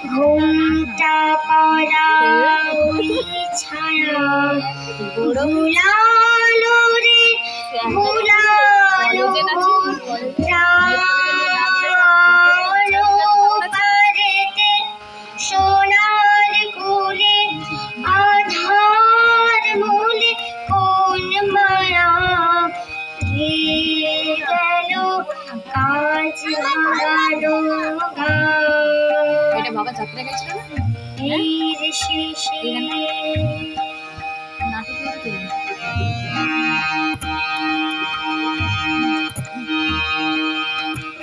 ঘুমটা পড়া ওই ছায়া ভুলালো রে ভুলালো পারেতে সোনার কুলে আধার মূলে কোন মায়া গেল কাজ হারালো এটা বাবা যাত্রা গেছিল না এর শেষে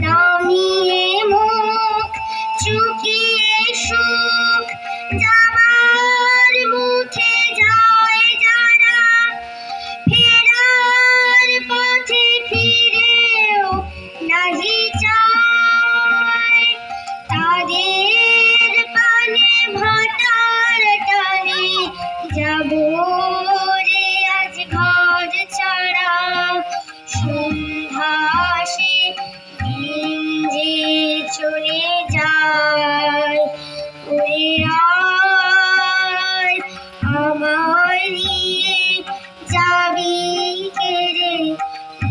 নামিয়ে মুখ চুকিয়ে সুখ যাবার মুখে যায় যারা ফেরার পথে ফিরেও নাহি চায় তাদের পানে ভাটার টানে যাবো রে আজ ঘর ছাড়া সন্ধ্যা আসে দিন যে চলে যায় ওরে আয় আমায় নিয়ে যাবি কেড়ে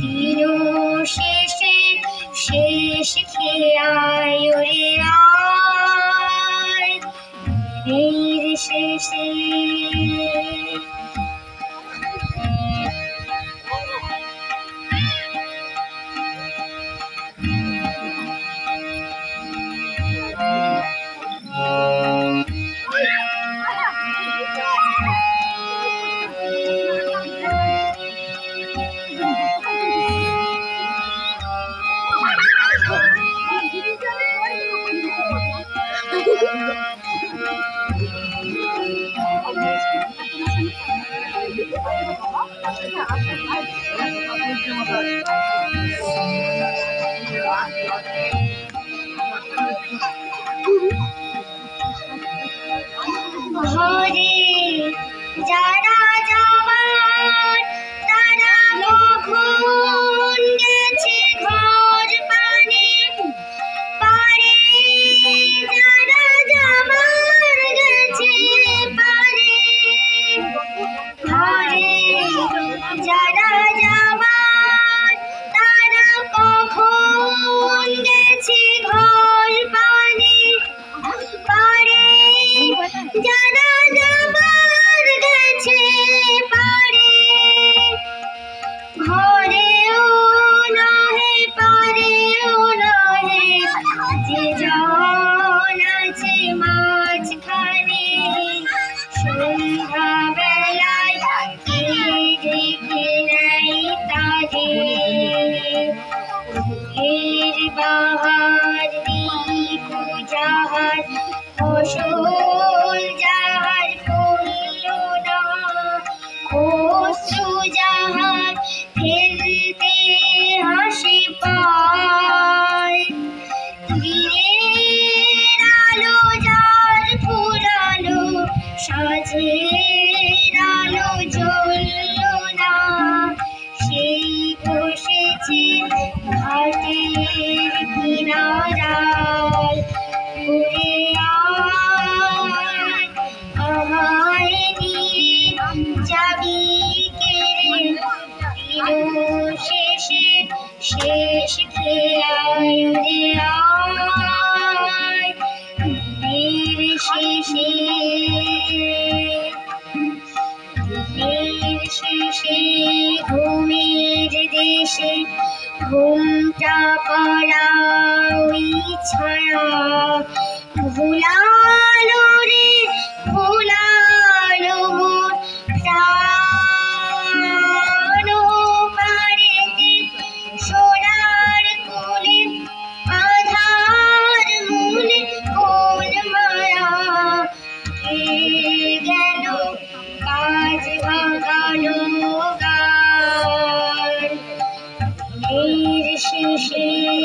দিন শেষে শেষ খেয়ায় ওরে আয় দিনের শেষে ঘরে যারা যাবার তারা কখন গেছে ঘর পানে পারে যারা যাবার গেছে পারে ঘরে যারা যাবার তারা কখন গেছে ঘর পানে পারে যারা যাবার গেছে পারে ঘরেও নহে পারেও নহে যে জন আছে মাঝখানে সন্ধ্যা বেলায় কে ডেকে নেয় তাদের এর বাহার দীপ যাহার ফসল যাহার করল না অশ্রু যাহার ফেলতে হাসি পায় দিনের আলো যার ফুরালো সাজের আলো জ্বলল না সেই বসেছে ঘাটের কিনারায় ঘুরে আয় আমায় নিয়ে যাবি কেড়ে দিন শেষে শেষ খেয়ায় রে আয় দিনের শেষে দিনের শেষে ঘুমের দেশে ঘুমটা পড়া ওই ছায়া ভুলালো রে ভুলালো মোর প্রাণ পারেতে সোনার কোলে আধার মূলে কোন মায়া কে গেল কাজ ভাঙানো গান খুশি